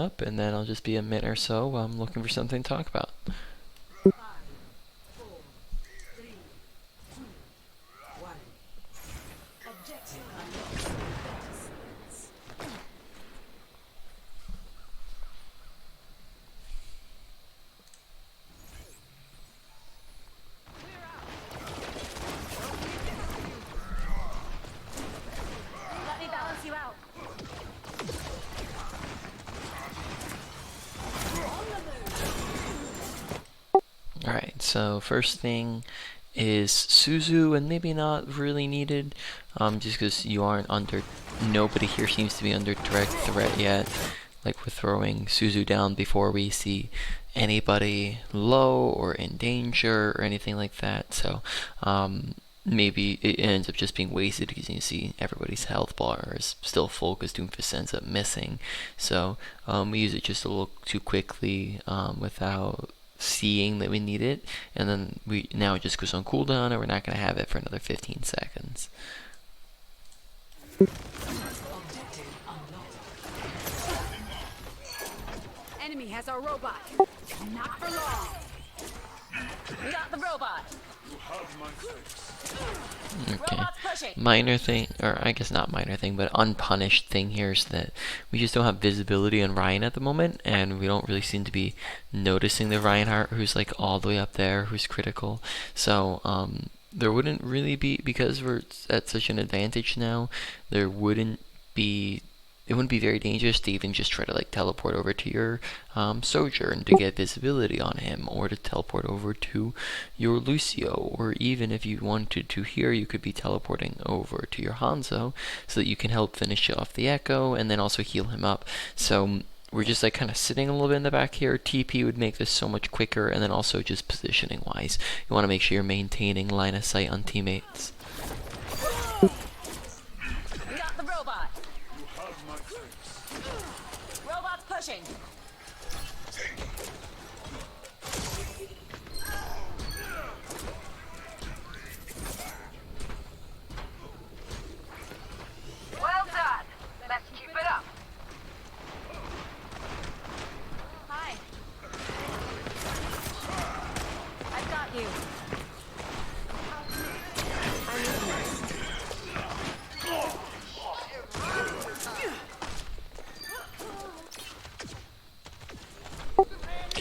up, and then I'll just be a minute or so while I'm looking for something to talk about. Alright, so first thing is Suzu, and maybe not really needed, just because you aren't under, nobody here seems to be under direct threat yet. Like, we're throwing Suzu down before we see anybody low or in danger or anything like that, so maybe it ends up just being wasted because you see everybody's health bar is still full because Doomfist ends up missing. So we use it just a little too quickly without seeing that we need it, and then now it just goes on cooldown, and we're not going to have it for another 15 seconds. Enemy has our robot. Not for long. We got the robot. Okay, minor thing, or I guess not minor thing, but unpunished thing here is that we just don't have visibility on Ryan at the moment, and we don't really seem to be noticing the Reinhardt who's like all the way up there, who's critical. So there wouldn't really be, because we're at such an advantage now, it wouldn't be very dangerous to even just try to like teleport over to your Sojourn to get visibility on him, or to teleport over to your Lucio, or even if you wanted to here, you could be teleporting over to your Hanzo so that you can help finish off the Echo and then also heal him up. So we're just like kind of sitting a little bit in the back here. TP would make this so much quicker, and then also just positioning wise, you want to make sure you're maintaining line of sight on teammates. Pushing. Well done. Let's keep it up. Hi. I've got you.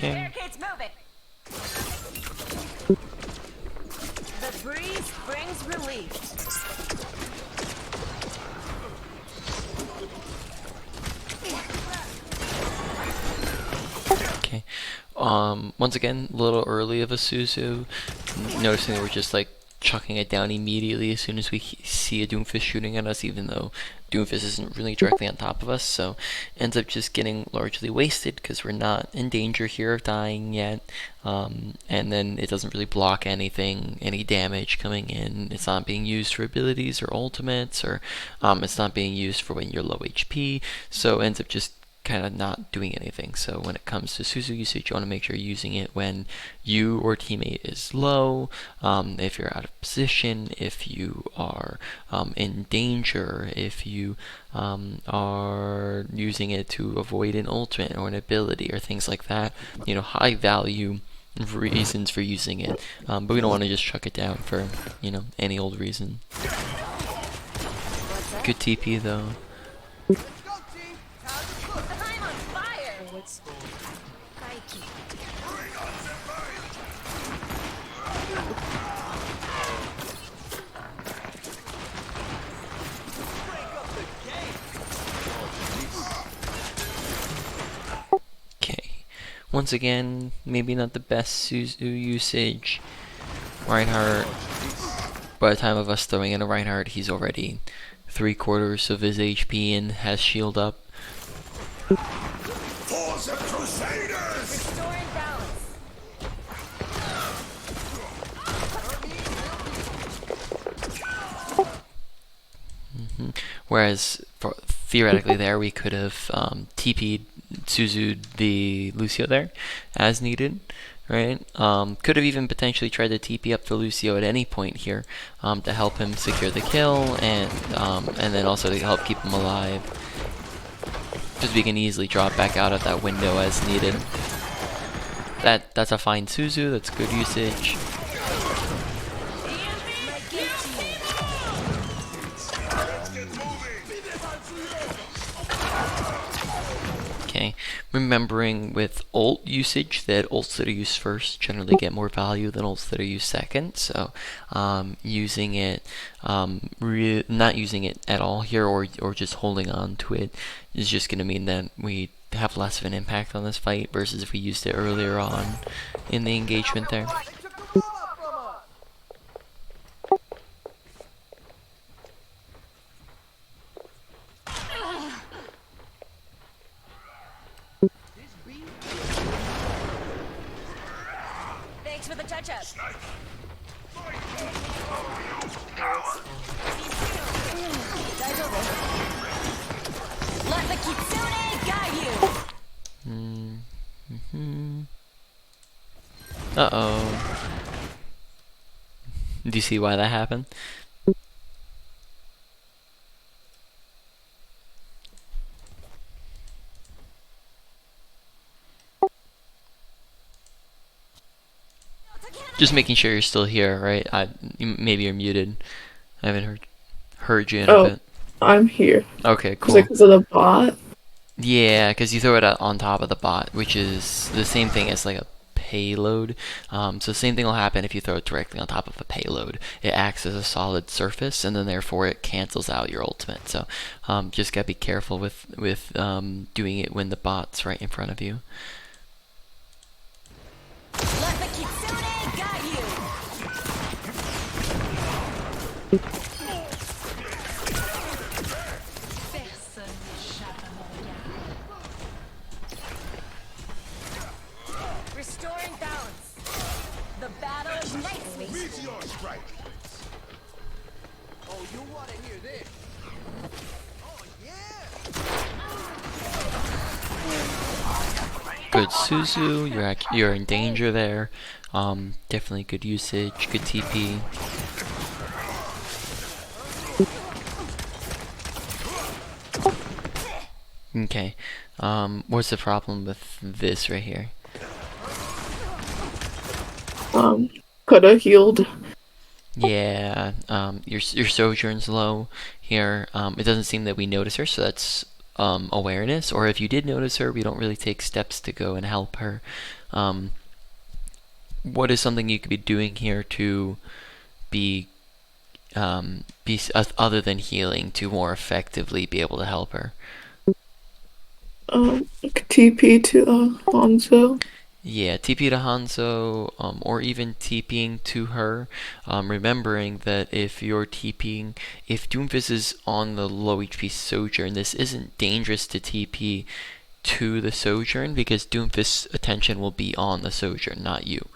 Barricade's moving. The breeze brings relief. Okay. Once again, a little early of a Suzu. Noticing that we're just like chucking it down immediately as soon as we see a Doomfist shooting at us, even though Doomfist isn't really directly on top of us, so ends up just getting largely wasted because we're not in danger here of dying yet, and then it doesn't really block anything, any damage coming in. It's not being used for abilities or ultimates, or it's not being used for when you're low HP, so it ends up just kind of not doing anything. So when it comes to Suzu usage, you want to make sure you're using it when you or teammate is low, if you're out of position, if you are in danger, if you are using it to avoid an ultimate or an ability or things like that. You know, high value reasons for using it, but we don't want to just chuck it down for, you know, any old reason. Good TP though. Once again, maybe not the best Suzu usage. Reinhardt, by the time of us throwing in a Reinhardt, he's already 3/4 of his HP and has shield up. Force of Crusaders! Restoring balance. Whereas, theoretically there, we could have TP'd Suzu the Lucio there as needed, right? Could have even potentially tried to TP up the Lucio at any point here to help him secure the kill, and then also to help keep him alive. because we can easily drop back out of that window as needed. That's a fine Suzu. That's good usage. Okay, remembering with ult usage that ults that are used first generally get more value than ults that are used second. So using it, not using it at all here, or just holding on to it, is just going to mean that we have less of an impact on this fight versus if we used it earlier on in the engagement there. Thanks for the touch-up. Let the kitsune guide you. Uh-oh. Do you see why that happened? Just making sure you're still here, right? Maybe you're muted. I haven't heard you in a bit. I'm here. Okay, Is cool. it because of the bot? Yeah, because you throw it on top of the bot, which is the same thing as like a payload. So the same thing will happen if you throw it directly on top of a payload. It acts as a solid surface, and then therefore it cancels out your ultimate. So just gotta be careful with doing it when the bot's right in front of you. Let the kitsune guide you. Restoring balance. The battle ignites me. Meteor strike. Oh, you want to hear this? Oh, yeah. Good Suzu, you're in danger there. Definitely good usage, good TP. Okay, what's the problem with this right here? Could have healed. Yeah, your Sojourn's low here. It doesn't seem that we notice her, so that's awareness. Or if you did notice her, we don't really take steps to go and help her. What is something you could be doing here to be other than healing to more effectively be able to help her? TP to Hanzo. Yeah, TP to Hanzo, or even TPing to her. Remembering that if you're TPing, if Doomfist is on the low HP Sojourn, this isn't dangerous to TP to the Sojourn because Doomfist's attention will be on the Sojourn, not you.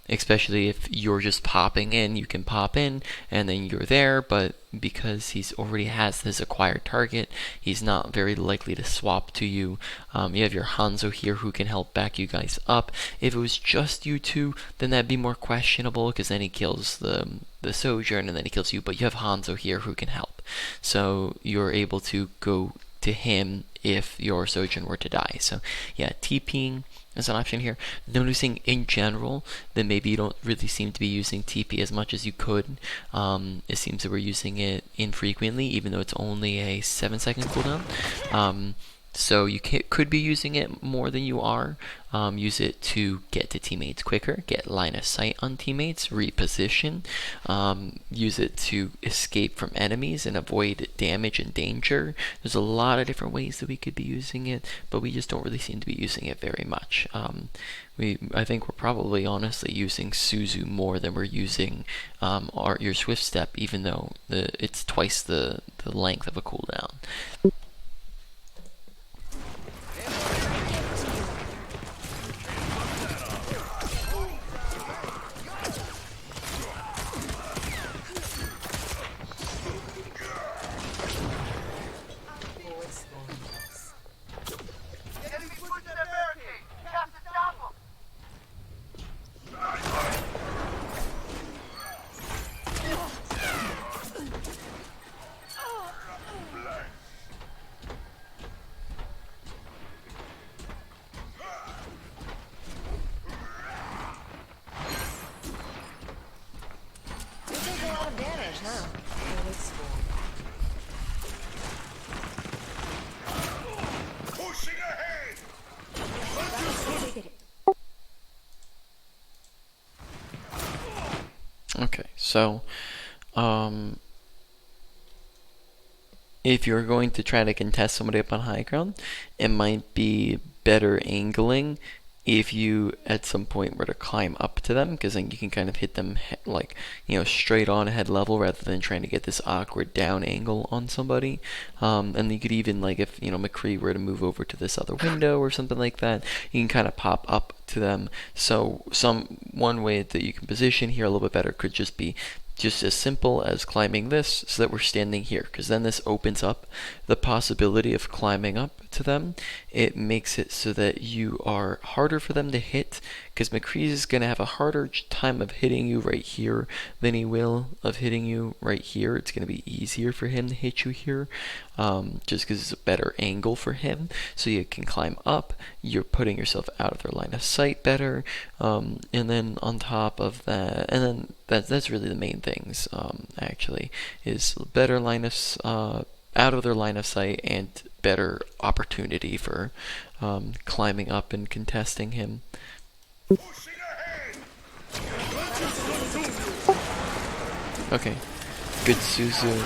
Especially if you're just popping in, you can pop in and then you're there, but because he's already has this acquired target, he's not very likely to swap to you. You have your Hanzo here who can help back you guys up. If it was just you two, then that'd be more questionable because then he kills the Sojourn and then he kills you, but you have Hanzo here who can help. So you're able to go to him if your Sojourn were to die. So yeah, TPing is an option here. Noticing in general that maybe you don't really seem to be using TP as much as you could. It seems that we're using it infrequently, even though it's only a 7-second cooldown. So you could be using it more than you are. Use it to get to teammates quicker, get line of sight on teammates, reposition. Use it to escape from enemies and avoid damage and danger. There's a lot of different ways that we could be using it, but we just don't really seem to be using it very much. I think we're probably honestly using Suzu more than we're using your Swift Step, even though it's twice the length of a cooldown. So, um, if you're going to try to contest somebody up on high ground, it might be better angling if you at some point were to climb up to them, because then you can kind of hit them like, straight on head level rather than trying to get this awkward down angle on somebody. And you could even, like, if McCree were to move over to this other window or something like that, you can kind of pop up to them. So one way that you can position here a little bit better could just be just as simple as climbing this so that we're standing here, because then this opens up the possibility of climbing up to them. It makes it so that you are harder for them to hit, because McCree is going to have a harder time of hitting you right here than he will of hitting you right here. It's going to be easier for him to hit you here, just because it's a better angle for him. So you can climb up, you're putting yourself out of their line of sight better, and then on top of that, and then that's really the main things, actually, is better line of out of their line of sight and better opportunity for climbing up and contesting him. Okay, good Suzu.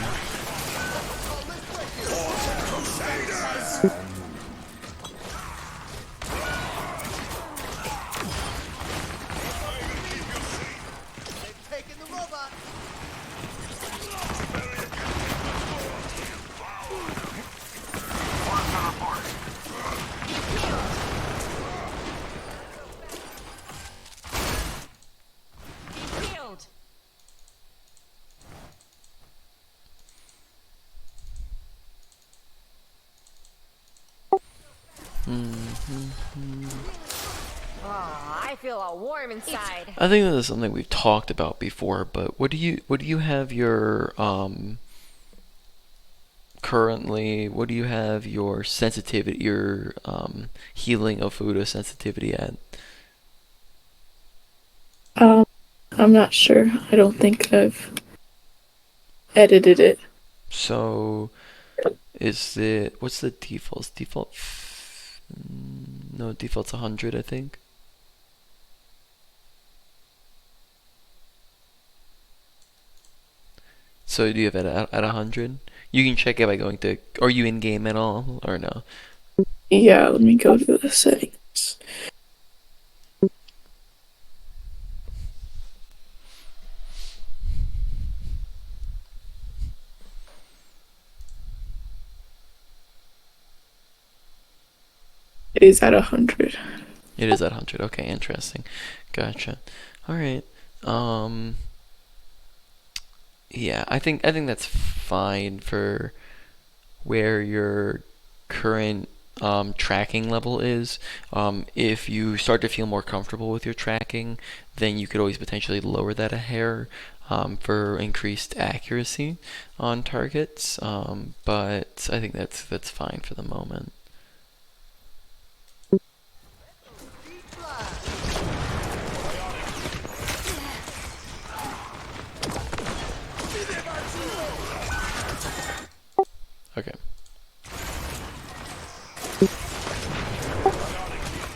Taking the robot. Be healed. Oh, I feel all warm inside. I think this is something we've talked about before, but what do you have your currently, what do you have your sensitivity, your healing of photosensitivity at? I'm not sure. I don't think I've edited it. So what's the default? No, default's 100, I think. So do you have it at 100? You can check it by going to, are you in game at all or no? Yeah, let me go to the settings. It is at 100. It is at 100. Okay, interesting. Gotcha. All right. Yeah, I think that's fine for where your current tracking level is. If you start to feel more comfortable with your tracking, then you could always potentially lower that a hair for increased accuracy on targets. But I think that's fine for the moment. Okay.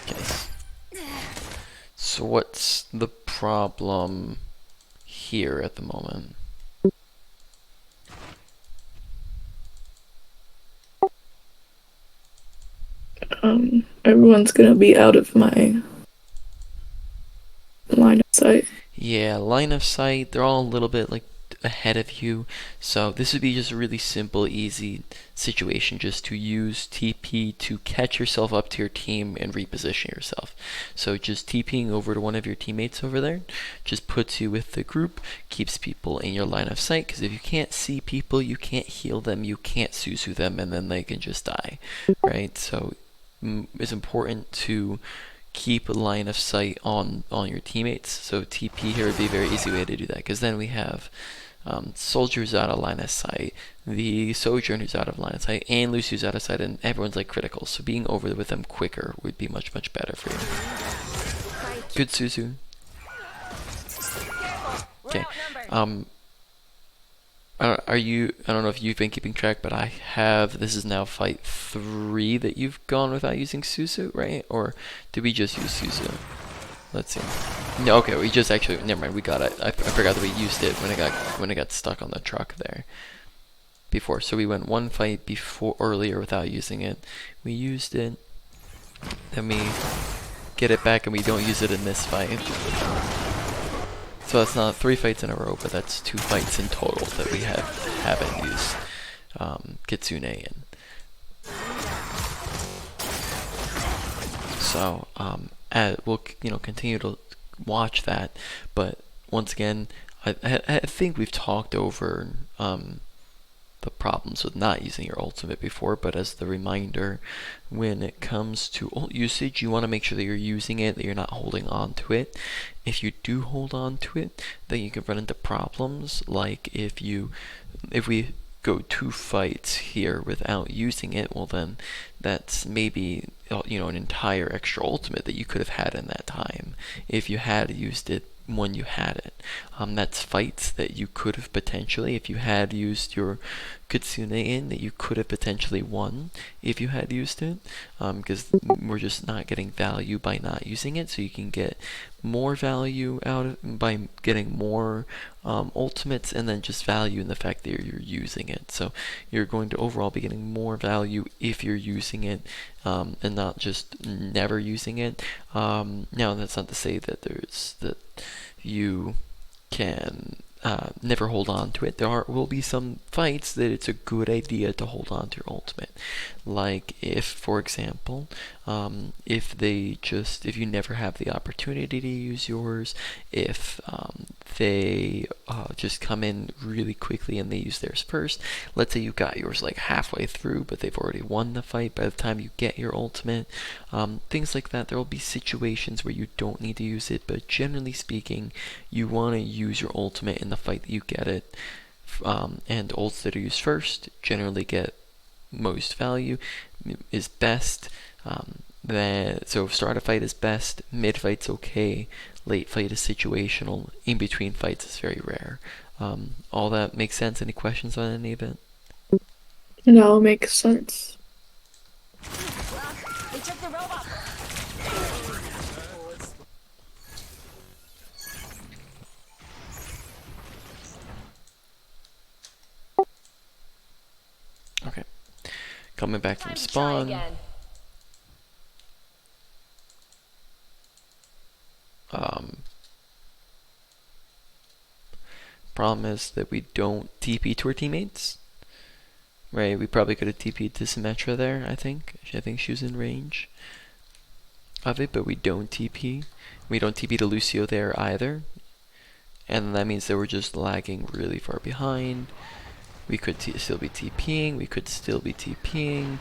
Yes. So what's the problem here at the moment? Everyone's gonna be out of my line of sight. Yeah, line of sight, they're all a little bit like ahead of you. So this would be just a really simple, easy situation just to use TP to catch yourself up to your team and reposition yourself. So just TPing over to one of your teammates over there just puts you with the group, keeps people in your line of sight, because if you can't see people, you can't heal them, you can't Suzu them, and then they can just die, right? So it's important to keep a line of sight on your teammates. So TP here would be a very easy way to do that, because then we have soldiers out of line of sight, the sojourner's out of line of sight, and Lucy's out of sight, and everyone's like critical. So being over with them quicker would be much better for you. Good Suzu. Okay. I don't know if you've been keeping track, but this is now fight 3 that you've gone without using Suzu, right? Or did we just use Suzu? Let's see. No, okay, we just actually, never mind, we got it. I forgot that we used it when it got stuck on the truck there before. So we went one fight before earlier without using it. We used it, then we get it back and we don't use it in this fight. So that's not 3 fights in a row, but that's 2 fights in total that we haven't used Kitsune in. So we'll continue to watch that, but once again, I think we've talked over the problems with not using your ultimate before, but as the reminder, when it comes to ult usage, you want to make sure that you're using it, that you're not holding on to it. If you do hold on to it, then you can run into problems, like if we go 2 fights here without using it, well then that's maybe an entire extra ultimate that you could have had in that time if you had used it when you had it. That's fights that you could have potentially, if you had used your Kitsune in, that you could have potentially won if you had used it, because we're just not getting value by not using it, so you can get more value out of by getting more ultimates, and then just value in the fact that you're using it. So you're going to overall be getting more value if you're using it, and not just never using it. Now that's not to say that you can never hold on to it. There will be some fights that it's a good idea to hold on to your ultimate. Like if, for example, if you never have the opportunity to use yours, if they just come in really quickly and they use theirs first. Let's say you got yours like halfway through, but they've already won the fight by the time you get your ultimate. Things like that. There will be situations where you don't need to use it, but generally speaking, you want to use your ultimate in the fight that you get it. And ults that are used first generally get most value, is best. So start a fight is best, mid fight's okay, late fight is situational, in between fights is very rare. All that makes sense? Any questions on any of it? It all makes sense. They took the robot. Okay. Coming back from Time to try spawn. again. Problem is that we don't TP to our teammates. Right, we probably could have TP'd to Symmetra there, I think. I think she was in range of it, but we don't TP. We don't TP to Lucio there either. And that means that we're just lagging really far behind. We could still be TPing, we could still be TPing.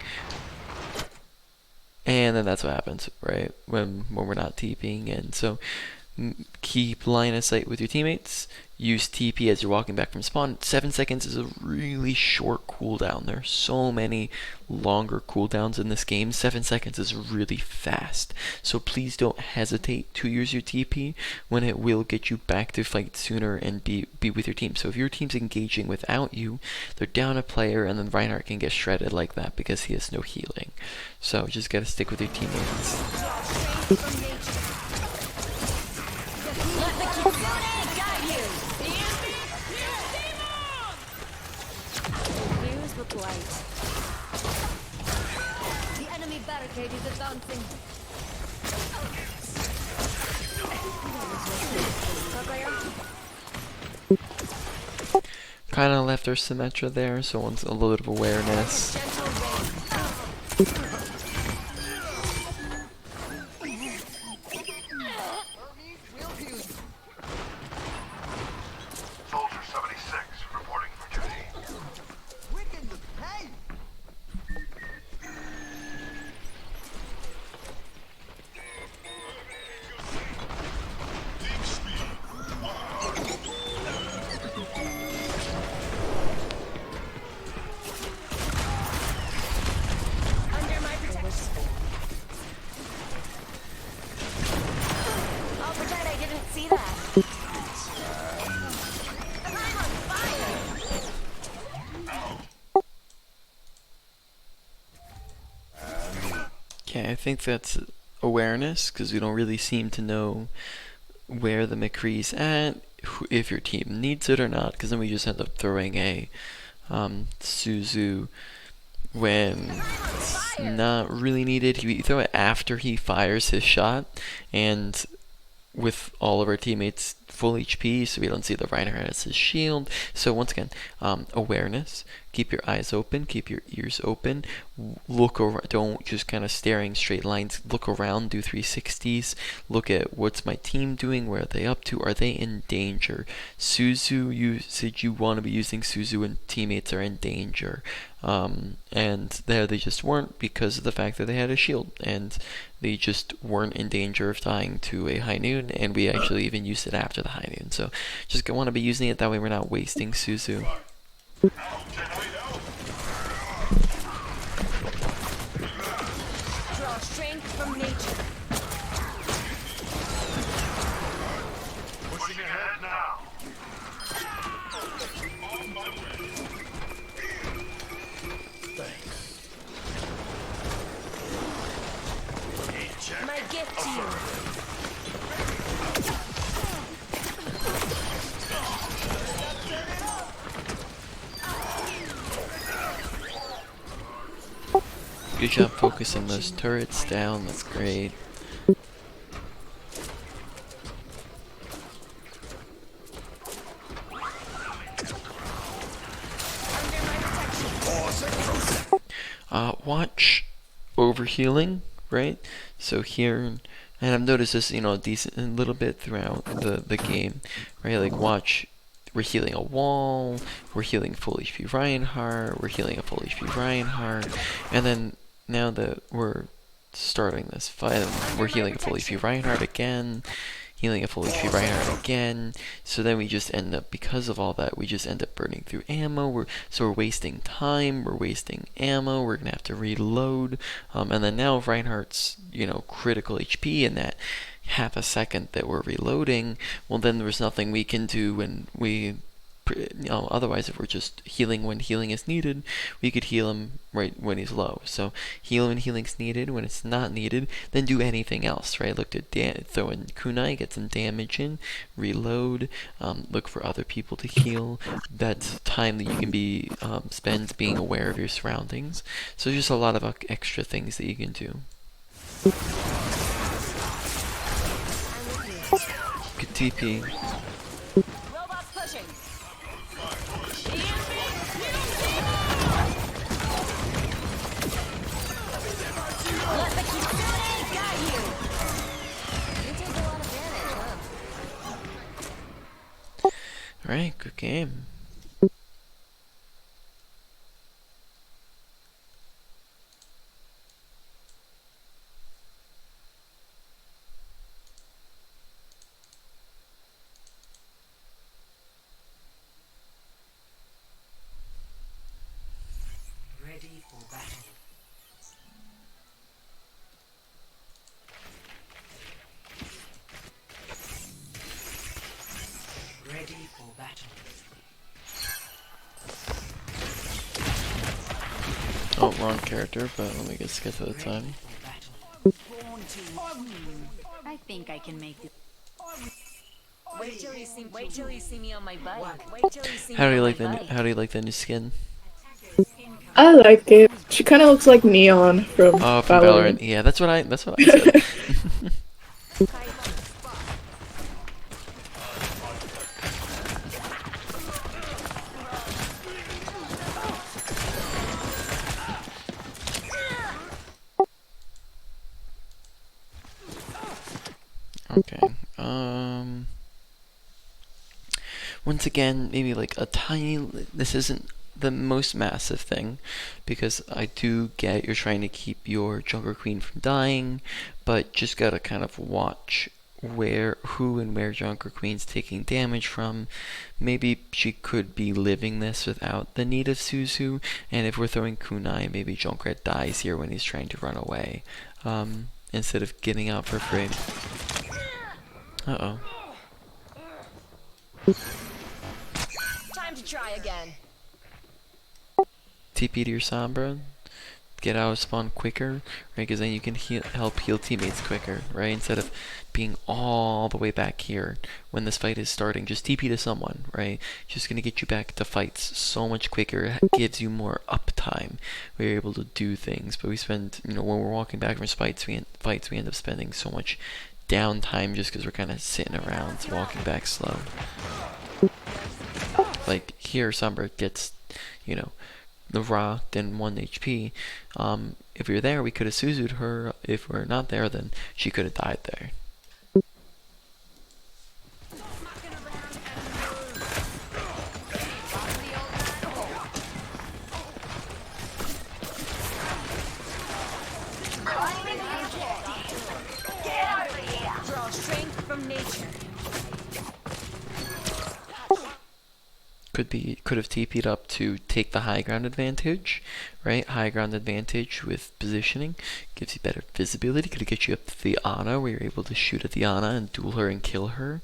And then that's what happens, right? When we're not TPing. And so keep line of sight with your teammates. Use TP as you're walking back from spawn. 7 seconds is a really short cooldown. There are so many longer cooldowns in this game. 7 seconds is really fast. So please don't hesitate to use your TP when it will get you back to fight sooner and be with your team. So if your team's engaging without you, they're down a player, and then Reinhardt can get shredded like that because he has no healing. So just gotta stick with your teammates. Let the Kitsune guide you. Fuse with light. The enemy barricade is advancing. Kind of left our Symmetra there, so wants a little bit of awareness. Soldier 76 reporting for duty. Wicked the pain. Under my protection. I'll pretend I didn't see that. I'm on fire. Okay, I think that's awareness, because we don't really seem to know where the McCree's at, if your team needs it or not, because then we just end up throwing a Suzu when it's not really needed. We throw it after he fires his shot, and with all of our teammates full HP, so we don't see the Reinhardt as his shield. So once again, awareness. Keep your eyes open, keep your ears open. Look around, don't just kind of staring straight lines. Look around, do 360s. Look at what's my team doing, where are they up to, are they in danger? Suzu, you said you want to be using Suzu when teammates are in danger. And there they just weren't, because of the fact that they had a shield, and they just weren't in danger of dying to a high noon, and we actually even used it after the high noon. So just want to be using it that way we're not wasting Suzu. Draw strength from nature. Pushing ahead now. My gift to you. Good job focusing those turrets down, that's great. Watch overhealing, right? So here, and I've noticed this, a little bit throughout the game, right? Like watch, we're healing a wall, we're healing full HP Reinhardt, we're healing a full HP Reinhardt, and then now that we're starting this fight, we're healing a full HP Reinhardt again, healing a full HP Reinhardt again. So then we just end up, because of all that, we just end up burning through ammo. So we're wasting time, we're wasting ammo, we're gonna have to reload. And then now Reinhardt's, critical HP in that half a second that we're reloading, well then there's nothing we can do when we, otherwise if we're just healing when healing is needed, we could heal him right when he's low. So heal when healing's needed. When it's not needed, then do anything else, right? Look to throw in kunai, get some damage in, reload, look for other people to heal. That's time that you can be spend being aware of your surroundings. So just a lot of extra things that you can do. Good TP. Robots pushing. Let the Kitsune got you. You take a lot of damage, huh? Alright, good game. Ready for battle. Ready for battle. Oh, wrong character, but let me just get to the time. I think I can make it. Wait till you see me on my bike. Wait till you see me How do you on like my the bike. How do you like the new skin? I like it. She kind of looks like Neon from Oh, from Valorant. Valorant. Yeah, that's what I said. Okay. Once again, maybe like a tiny. This isn't the most massive thing, because I do get you're trying to keep your Jungle Queen from dying, but just gotta kind of watch who and where Junker Queen's taking damage from. Maybe she could be living this without the need of Suzu, and if we're throwing kunai, maybe Junkrat dies here when he's trying to run away, instead of getting out for free. Uh-oh. Time to try again. TP to your Sombra. get out of spawn quicker, right? Because then you can help heal teammates quicker, right? Instead of being all the way back here when this fight is starting, just TP to someone, right? Just gonna get you back to fights so much quicker. It gives you more uptime. We're able to do things, but we spend, when we're walking back from fights, we end up spending so much downtime just because we're kind of sitting around, walking back slow. Like here, Sombra gets, the rocked and 1 HP. If we were there, we could have Suzu'd her. If we're not there, then she could have died there. Draw strength from nature. Could have TP'd up to take the high ground advantage, right? High ground advantage with positioning gives you better visibility. Could get you up to the Ana where you're able to shoot at the Ana and duel her and kill her.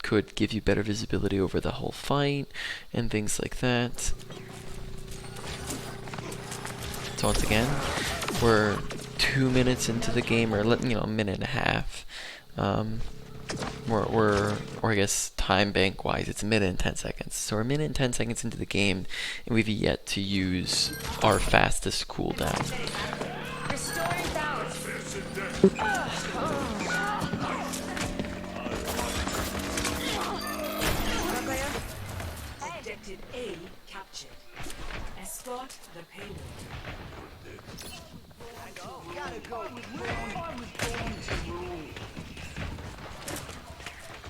Could give you better visibility over the whole fight and things like that. So once again, we're 2 minutes into the game, or a minute and a half. Or I guess time bank wise, it's a minute and 10 seconds. So we're a minute and 10 seconds into the game, and we've yet to use our fastest cooldown. Restoring balance. Objective A captured. Escort the payload. Gotta go. I was born to rule.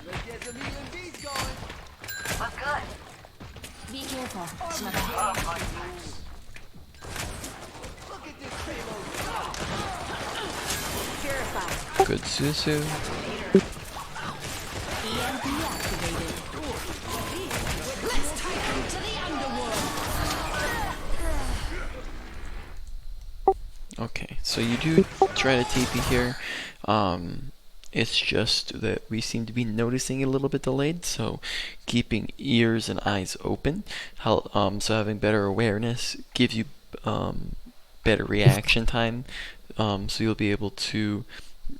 Let's get some healing beats going. Be careful. Look at this payload. Purified. Good Suzu. EMP activated. Let's take them to the underworld. Okay, so you do try to TP here. It's just that we seem to be noticing it a little bit delayed, so keeping ears and eyes open, so having better awareness gives you better reaction time, so you'll be able to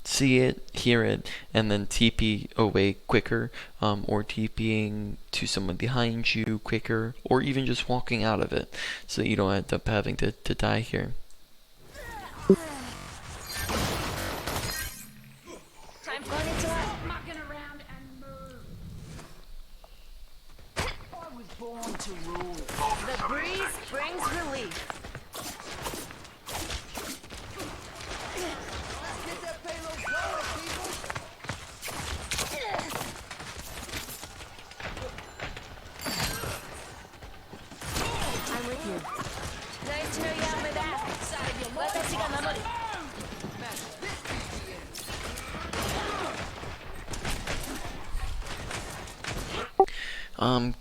see it, hear it, and then TP away quicker, or TPing to someone behind you quicker, or even just walking out of it, so you don't end up having to die here. Time for it to Mucking around and move. I was born to rule. The breeze brings relief. Get that payload going, people. I'm with you. Nice to know you have my back. Watashi ga mamoru.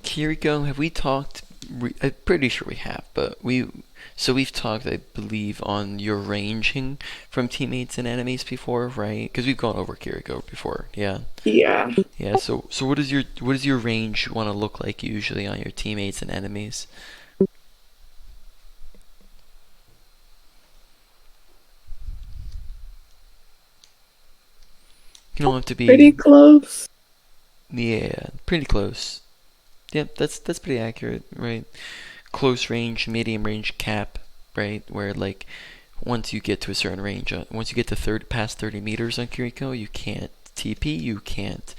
Kiriko, have we talked? I'm pretty sure we have, but we've talked, I believe, on your ranging from teammates and enemies before, right? Because we've gone over Kiriko before, yeah. Yeah. Yeah. So what does your range want to look like usually on your teammates and enemies? You don't have to be Pretty close. Yeah, pretty close. Yep, that's pretty accurate, right? Close range, medium range, cap, right? Where like once you get to a certain range, once you get to past 30 meters on Kiriko, you can't TP, you can't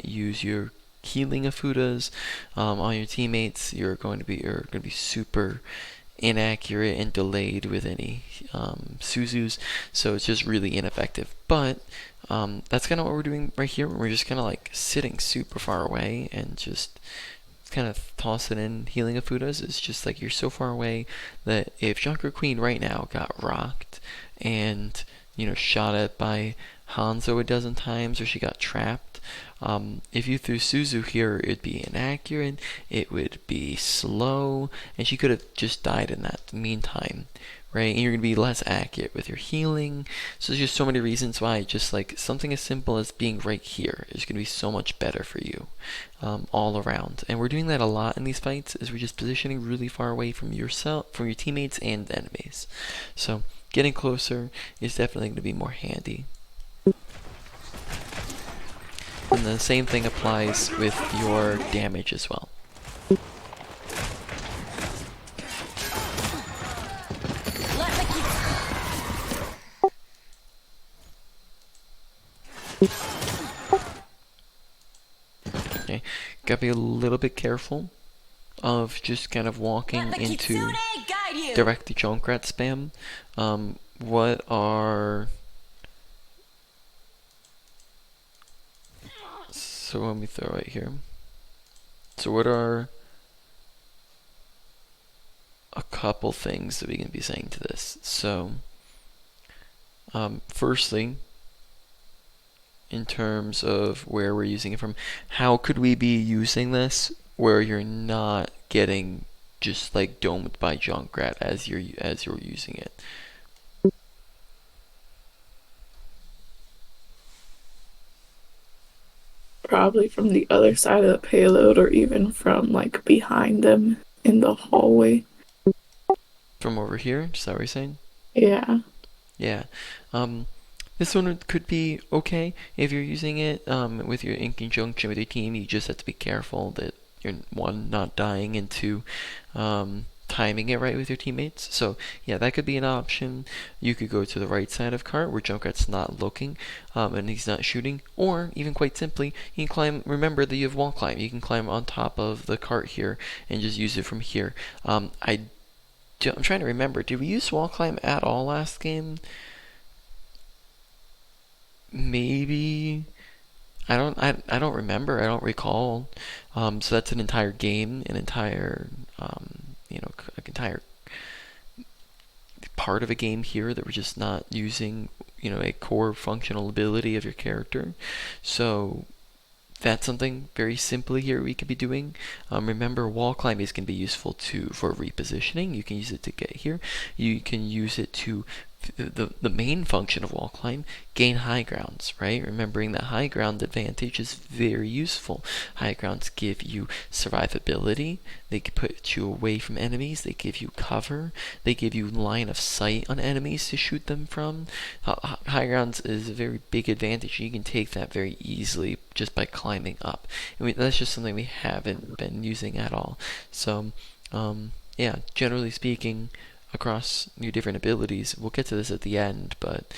use your healing Afudas on your teammates. You're going to be super inaccurate and delayed with any Suzus, so it's just really ineffective. But that's kind of what we're doing right here. We're just kind of like sitting super far away and just kind of tossing in healing Afudas. It's just like you're so far away that if Junker Queen right now got rocked and shot at by Hanzo a dozen times, or she got trapped, if you threw Suzu here, it'd be inaccurate, it would be slow, and she could have just died in that meantime. right? And you're gonna be less accurate with your healing. So there's just so many reasons why just like something as simple as being right here is gonna be so much better for you, all around. And we're doing that a lot in these fights, is we're just positioning really far away from yourself, from your teammates and enemies. So getting closer is definitely gonna be more handy. And the same thing applies with your damage as well. Let the keep. Okay, gotta be a little bit careful of just kind of walking Let the into kitsune guide you. direct Junkrat spam. What are... So let me throw it here. So what are a couple things that we can be saying to this? So, firstly, in terms of where we're using it from, how could we be using this where you're not getting just like domed by Junkrat as you're using it? Probably from the other side of the payload, or even from like behind them in the hallway. From over here? Is that what you're saying? Yeah. Yeah. This one could be okay if you're using it with your in conjunction with your team. You just have to be careful that you're, one, not dying, and two, timing it right with your teammates. So yeah, that could be an option. You could go to the right side of cart where Junkrat's not looking and he's not shooting, or even quite simply, you can climb. Remember that you have wall climb. You can climb on top of the cart here and just use it from here. I'm trying to remember, did we use wall climb at all last game? Maybe. I don't remember. I don't recall. So that's an entire game, an entire entire part of a game here that we're just not using, a core functional ability of your character. So that's something very simply here we could be doing. Remember, wall climbing can be useful for repositioning. You can use it to get here. You can use it to the main function of wall climb, gain high grounds, right? Remembering that high ground advantage is very useful. High grounds give you survivability. They can put you away from enemies. They give you cover. They give you line of sight on enemies to shoot them from. High grounds is a very big advantage. You can take that very easily just by climbing up. That's just something we haven't been using at all. So, yeah, generally speaking, across your different abilities, we'll get to this at the end, but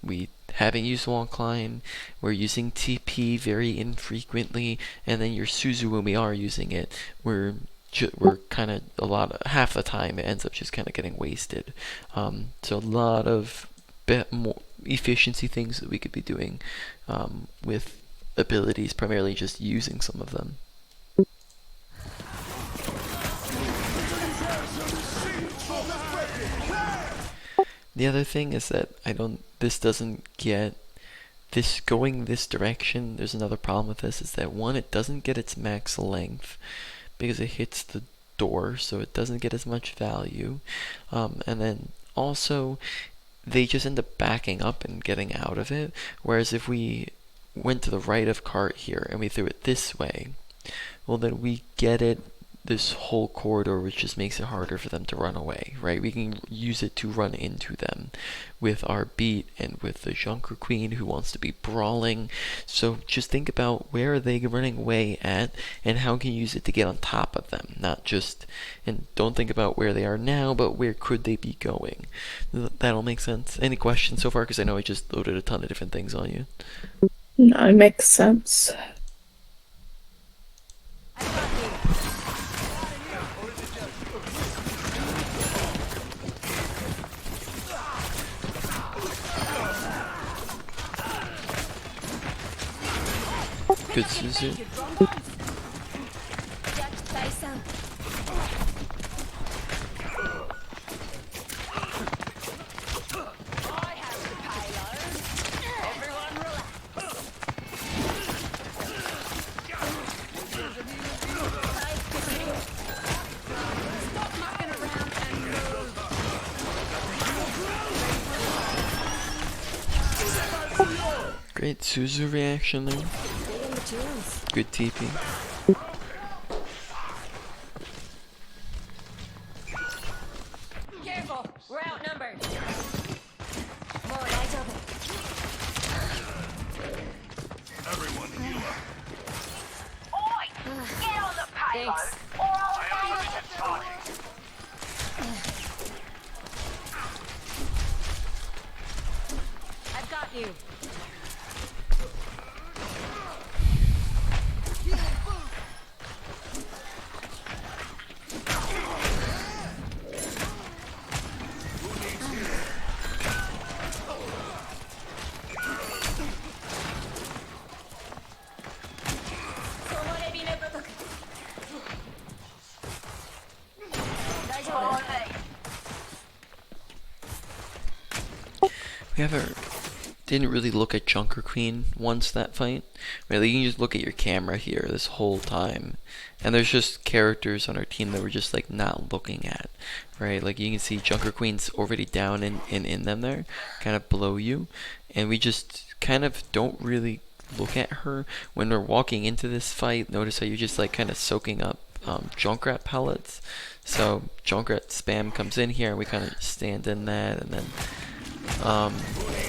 we haven't used wall climb. We're using TP very infrequently, and then your Suzu, when we are using it, we're kind of half the time it ends up just kind of getting wasted. So a lot of more efficiency things that we could be doing with abilities, primarily just using some of them. The other thing is that this doesn't get this going this direction. There's another problem with this, is that one, it doesn't get its max length because it hits the door, so it doesn't get as much value. And then also, they just end up backing up and getting out of it. Whereas if we went to the right of cart here and we threw it this way, well, then we get it this whole corridor, which just makes it harder for them to run away, right? We can use it to run into them with our beat and with the Junker Queen who wants to be brawling. So just think about where are they running away at, and how can you use it to get on top of them, and don't think about where they are now, but where could they be going. That'll make sense. Any questions so far? Because I know I just loaded a ton of different things on you. No, it makes sense. Good Suzu. Judged by some. I have the payload. Everyone relax. Nice to see you. Stop mucking around and move. Great Suzu reaction there. Big in the tunes. Good TP. Careful, we're outnumbered. More eyes open. Everyone heal up. Thanks. I am limited talking. I've got you. We haven't didn't really look at Junker Queen once that fight. Really, you can just look at your camera here this whole time, and there's just characters on our team that we're just like not looking at, right? Like you can see Junker Queen's already down in them there, kind of below you, and we just kind of don't really look at her when we're walking into this fight. Notice how you're just like kind of soaking up Junkrat pellets. So Junkrat spam comes in here, and we kind of stand in that, and then.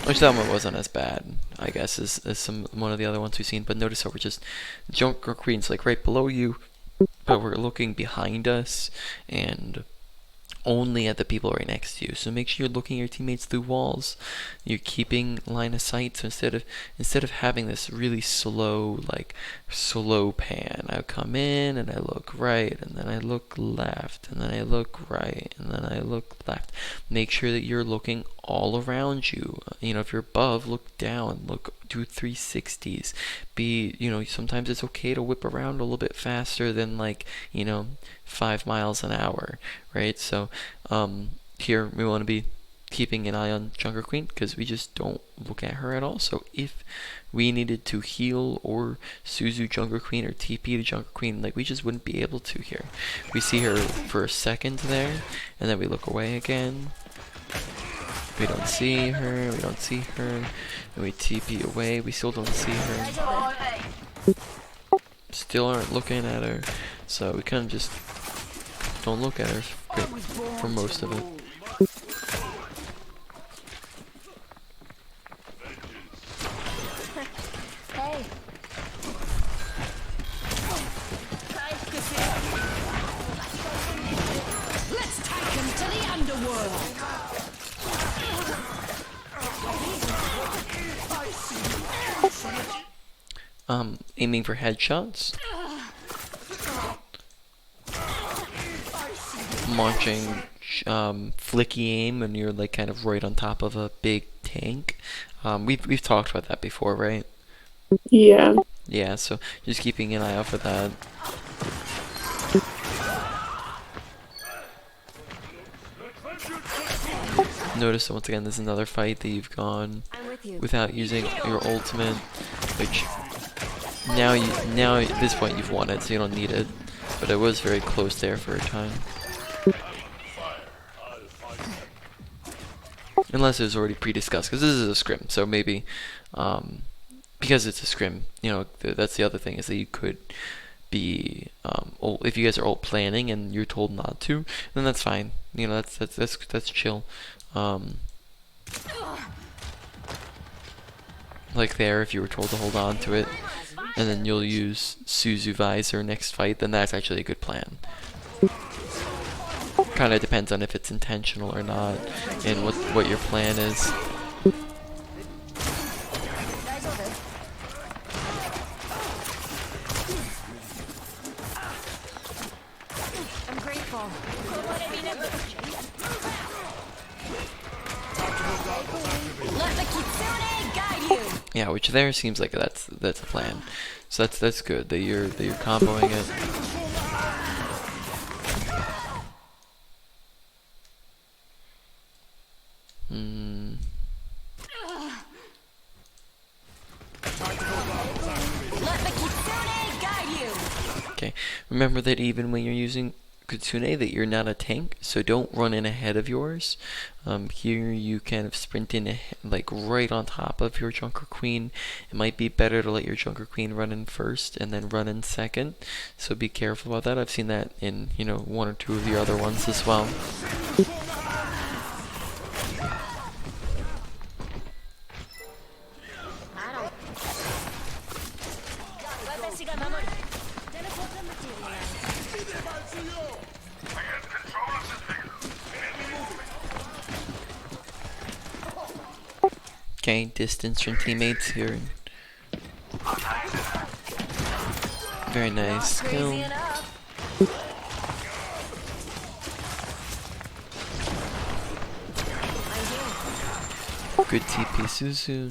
Which that one wasn't as bad, I guess, as one of the other ones we've seen. But notice how we're just Junker Queen's like right below you, but we're looking behind us and only at the people right next to you. So make sure you're looking at your teammates through walls. You're keeping line of sight. So instead of having this really slow pan, I come in and I look right, and then I look left, and then I look right, and then I look left. Make sure that you're looking all around you. You know, if you're above, look down, do 360s. Sometimes it's okay to whip around a little bit faster than 5 miles an hour, right? So here we want to be keeping an eye on Junker Queen because we just don't look at her at all. So if we needed to heal or Suzu Junker Queen or TP to Junker Queen, we just wouldn't be able to here. We see her for a second there, and then we look away again. We don't see her, and we TP away, we still don't see her. Still aren't looking at her, so we kind of just don't look at her for most of it. Hey. Let's take him to the underworld. Aiming for headshots. Launching flicky aim and you're kind of right on top of a big tank. We've talked about that before, right? Yeah. Yeah, so just keeping an eye out for that. Notice that once again there's another fight that you've gone without using your ultimate, which now at this point you've won it, so you don't need it. But it was very close there for a time. Unless it was already pre-discussed, because this is a scrim, so maybe because it's a scrim, that's the other thing, is that you could be if you guys are all planning and you're told not to, then that's fine. That's chill. Like there, if you were told to hold on to it, and then you'll use Suzu Visor next fight, then that's actually a good plan. Kind of depends on if it's intentional or not, and what your plan is. I'm grateful. Let the kitsune guide you. Yeah, which there seems like that's a plan. So that's good that you're comboing it. Let the kitsune guide you. Okay, remember that even when you're using Kitsune, that you're not a tank, so don't run in ahead of yours. Here you kind of sprint in like right on top of your Junker Queen. It might be better to let your Junker Queen run in first and then run in second. So be careful about that. I've seen that in, you know, one or two of the other ones as well. Okay, distance from teammates here. Very nice. Crazy Kill. enough. Good TP, Suzu.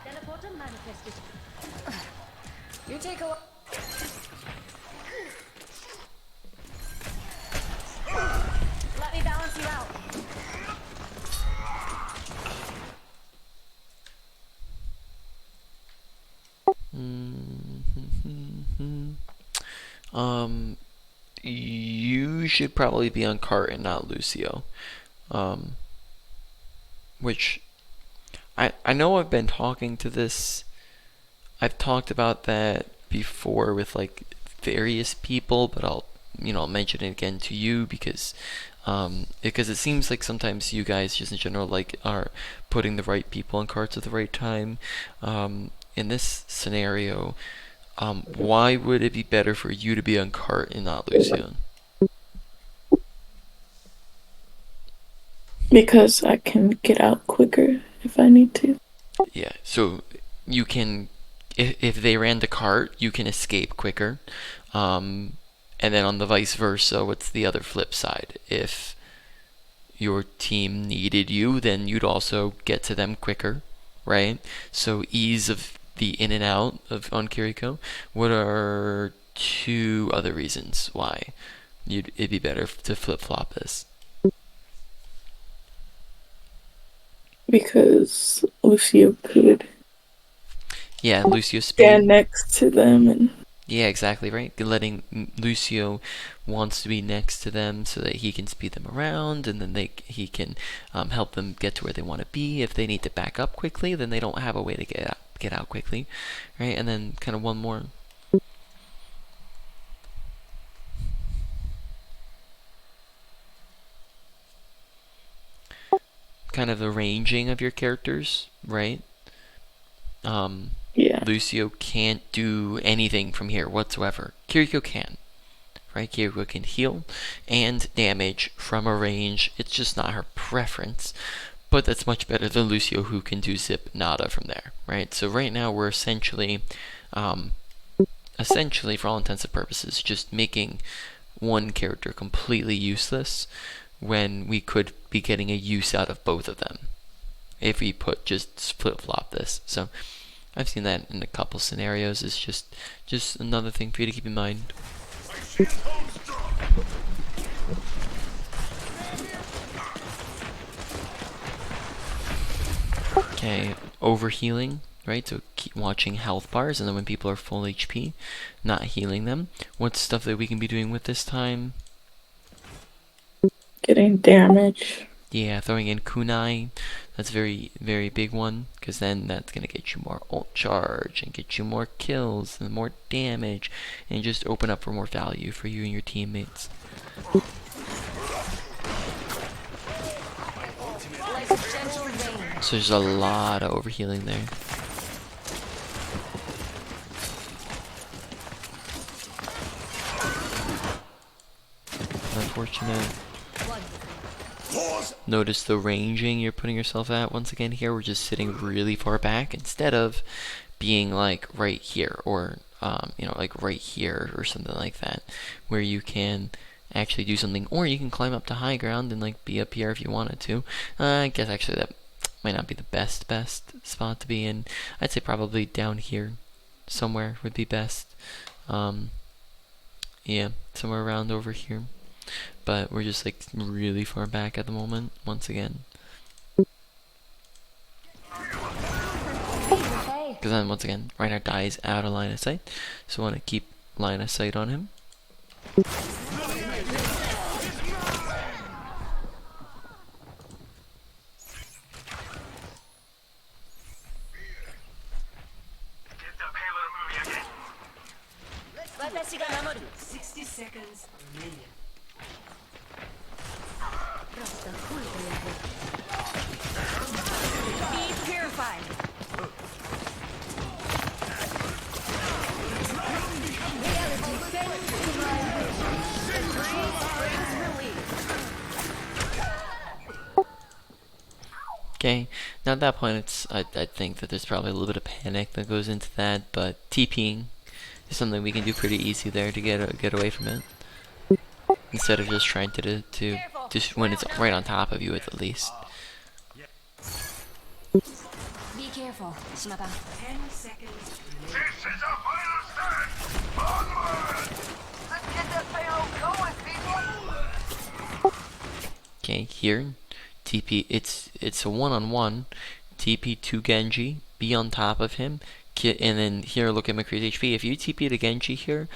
Teleporter manifested. You take a. Let me balance you out. You should probably be on Cart and not Lucio. Which I know I've been talking to this. I've talked about that before with like various people, but I'll mention it again to you because it seems like sometimes you guys just in general like are putting the right people on carts at the right time. In this scenario, why would it be better for you to be on cart and not Lucian? Because I can get out quicker if I need to. Yeah, so you can, if they ran the cart, you can escape quicker. And then on the vice versa, what's the other flip side? If your team needed you, then you'd also get to them quicker, right? So ease of the in and out on Kiriko. What are two other reasons why it'd be better to flip-flop this? Because Lucio could Yeah, Lucio stand speed. next to them and Yeah, exactly right. Letting Lucio wants to be next to them so that he can speed them around, and then he can help them get to where they want to be. If they need to back up quickly, then they don't have a way to get out quickly, right? And then kind of one more. Kind of the ranging of your characters, right? yeah. Lucio can't do anything from here whatsoever. Kiriko can, right? Kiriko can heal and damage from a range. It's just not her preference, but that's much better than Lucio, who can do zip nada from there, right? So right now we're essentially for all intents and purposes, just making one character completely useless when we could be getting a use out of both of them if we just flip-flop this. So I've seen that in a couple scenarios. It's just another thing for you to keep in mind. Okay, overhealing, right? So keep watching health bars, and then when people are full HP, not healing them. What's stuff that we can be doing with this time? Getting damage. Yeah, throwing in kunai. That's very, very big one, because then that's going to get you more ult charge and get you more kills and more damage and just open up for more value for you and your teammates. So there's a lot of overhealing there. Unfortunate. Notice the ranging you're putting yourself at. Once again here, we're just sitting really far back instead of being like right here or like right here or something like that, where you can actually do something, or you can climb up to high ground and like be up here if you wanted to. I guess actually that might not be the best spot to be in. I'd say probably down here somewhere would be best. Yeah, somewhere around over here. But we're just like really far back at the moment, once again. Okay. Because then once again, Reinhardt dies out of line of sight. So want to keep line of sight on him. Get the payload moving again. 私が守る。 60 seconds remaining. Be purified. Reality bends to my will. The breeze brings relief. Okay, now at that point, I think that there's probably a little bit of panic that goes into that, but TPing is something we can do pretty easy there to get away from it, instead of just trying to just when it's right on top of you at the least. Be careful, Shimaba. 10 seconds remaining. This is a final stand. Onward. Let's get that payload going, people. Okay, here, TP. It's a one-on-one. TP to Genji, be on top of him, and then here look at McCree's HP. If you TP to Genji here,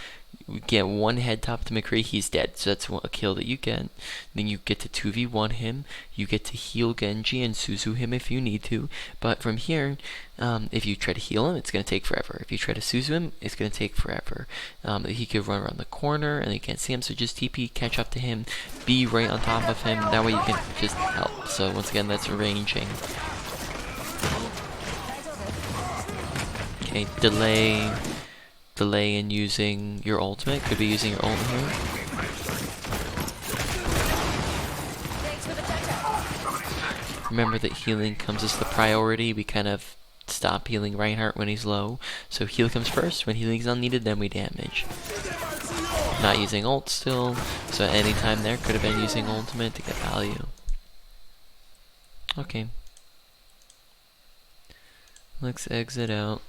you get one head top to McCree, he's dead. So that's a kill that you get. Then you get to 2v1 him. You get to heal Genji and Suzu him if you need to. But from here, if you try to heal him, it's going to take forever. If you try to Suzu him, it's going to take forever. He could run around the corner and you can't see him. So just TP, catch up to him, be right on top of him. That way you can just help. So once again, that's ranging. Okay, delay in using your ultimate. Could be using your ult here. Thanks for the touch-up. Remember that healing comes as the priority. We kind of stop healing Reinhardt when he's low. So heal comes first. When healing's unneeded, then we damage. Not using ult still. So any time there could have been using ultimate to get value. Okay. Let's exit out.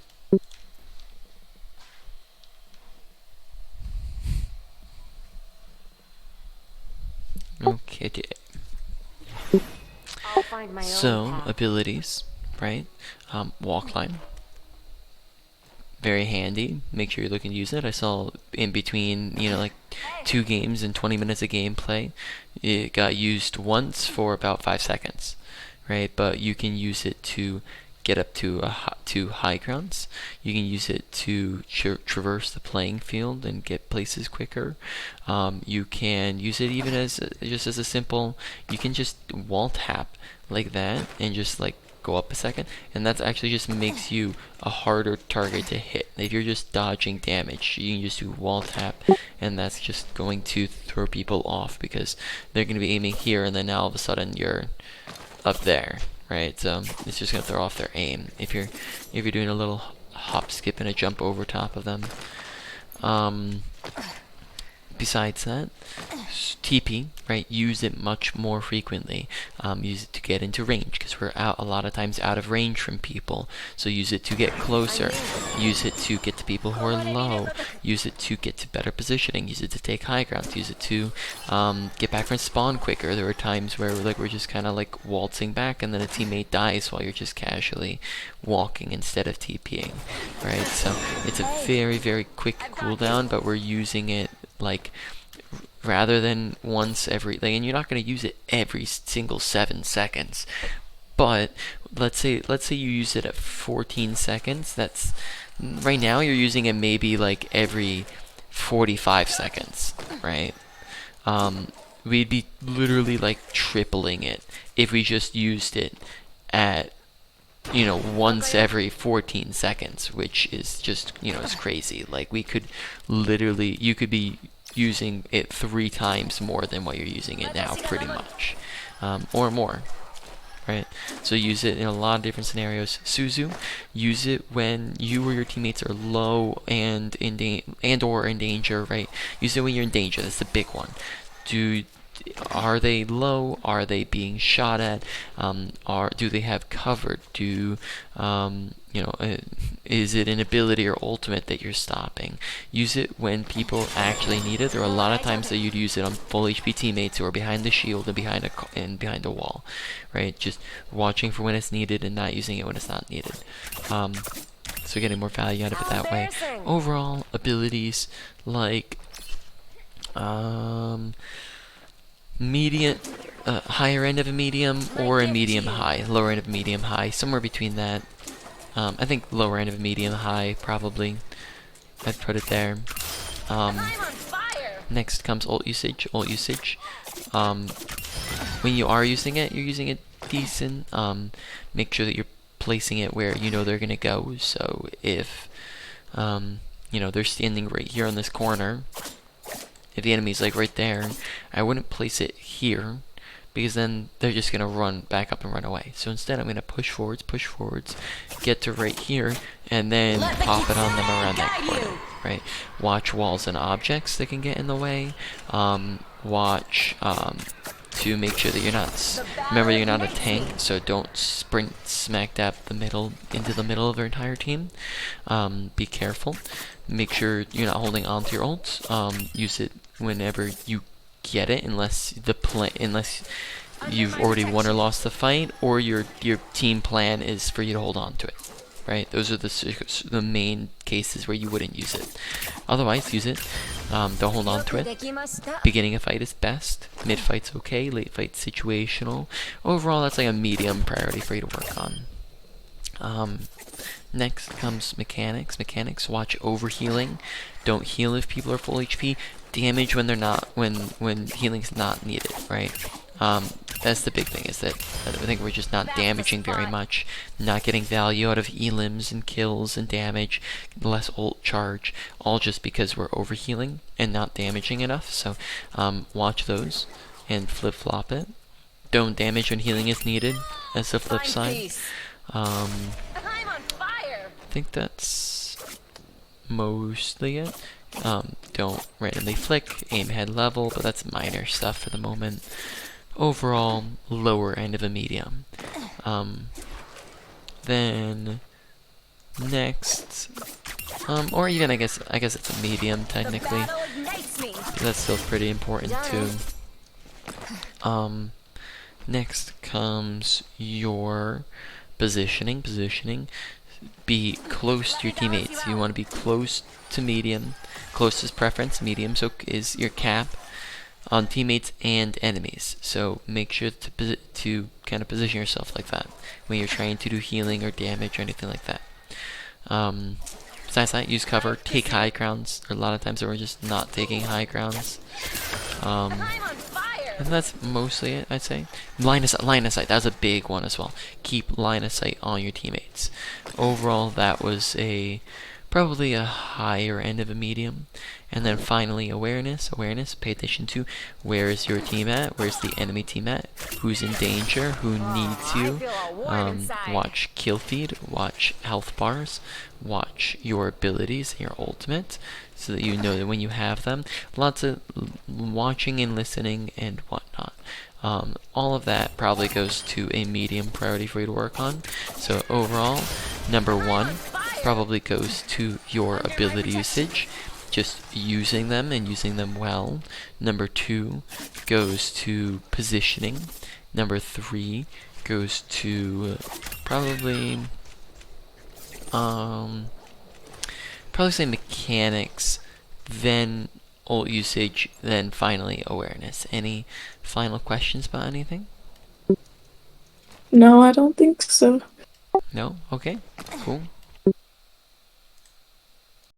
Okay. I'll find my own So path. abilities, right? Walk line. Very handy. Make sure you're looking to use it. I saw in between, like 2 games and 20 minutes of gameplay, it got used once for about 5 seconds, right? But you can use it to get up to high grounds. You can use it to traverse the playing field and get places quicker. You can use it even as just as a simple. You can just wall tap like that and just like go up a second, and that actually just makes you a harder target to hit. If you're just dodging damage, you can just do wall tap, and that's just going to throw people off because they're going to be aiming here, and then now all of a sudden you're up there. Right, so it's just gonna throw off their aim if you're doing a little hop, skip, and a jump over top of them. Besides that, TP, right? Use it much more frequently. Use it to get into range because we're a lot of times out of range from people. So use it to get closer. Use it to get to people who are low. Use it to get to better positioning. Use it to take high ground. Use it to get back from spawn quicker. There were times where we're just kind of like waltzing back, and then a teammate dies while you're just casually walking instead of TPing, right? So it's a very, very quick cooldown, but we're using it like rather than once every and you're not going to use it every single 7 seconds, but let's say you use it at 14 seconds. That's right now you're using it maybe like every 45 seconds, right? We'd be literally like tripling it if we just used it at once every 14 seconds, which is just, it's crazy. Like you could be using it 3 times more than what you're using it now, pretty much, or more, right? So use it in a lot of different scenarios. Suzu, use it when you or your teammates are low and or in danger, right? Use it when you're in danger. That's the big one. Are they low? Are they being shot at? Do they have cover? Is it an ability or ultimate that you're stopping? Use it when people actually need it. There are a lot of times that you'd use it on full HP teammates who are behind the shield and behind a wall, right? Just watching for when it's needed and not using it when it's not needed. so getting more value out of it How that way. embarrassing. Overall abilities like medium, higher end of a medium, or a medium high, lower end of medium high, somewhere between that. I think lower end of medium high probably. I'd put it there. I'm on fire. Next comes ult usage. Ult usage. When you are using it, you're using it decent. Make sure that you're placing it where you know they're gonna go. So if you know they're standing right here on this corner, if the enemy's like right there, I wouldn't place it here, because then they're just gonna run back up and run away. So instead, I'm gonna push forwards, get to right here, and then pop it on them around that corner. Right? Watch walls and objects that can get in the way. Watch to make sure that you're not. Remember, you're not a tank, so don't sprint smack dab into the middle of their entire team. Be careful. Make sure you're not holding on to your ult. Use it whenever you get it, unless you've already won or lost the fight, or your team plan is for you to hold on to it. Right? Those are the main cases where you wouldn't use it. Otherwise, use it. Don't hold on to it. Beginning a fight is best. Mid fight's okay. Late fight's situational. Overall, that's like a medium priority for you to work on. Next comes mechanics. Watch overhealing. Don't heal if people are full HP. Damage when they're not, when healing's not needed. Right? That's the big thing, is that I think we're just not damaging very much, not getting value out of elims and kills and damage, less ult charge, all just because we're overhealing and not damaging enough. So watch those and flip-flop it. Don't damage when healing is needed, as the flip side. I think that's mostly it. Don't randomly flick, aim head level, but that's minor stuff for the moment. Overall, lower end of a medium. Then next, or even I guess it's a medium technically. But that's still pretty important too. Next comes your positioning. Be close to your teammates. You want to be close to medium. Closest preference, medium, so is your cap on teammates and enemies. So make sure to kind of position yourself like that when you're trying to do healing or damage or anything like that. Besides that, use cover, take high grounds. There are a lot of times that we're just not taking high grounds. And that's mostly it, I'd say. Line of sight, that's a big one as well. Keep line of sight on your teammates. Overall, that was probably a higher end of a medium. And then finally, awareness. Pay attention to where is your team at, where's the enemy team at, who's in danger, who needs you. Watch kill feed, watch health bars, watch your abilities and your ultimate, so that you know that when you have them. Lots of watching and listening and whatnot. All of that probably goes to a medium priority for you to work on. So overall, number 1 probably goes to your ability usage, just using them and using them well. Number 2 goes to positioning. Number 3 goes to probably say mechanics, then ult usage, then finally awareness. Any final questions about anything? No, I don't think so. No? Okay, cool.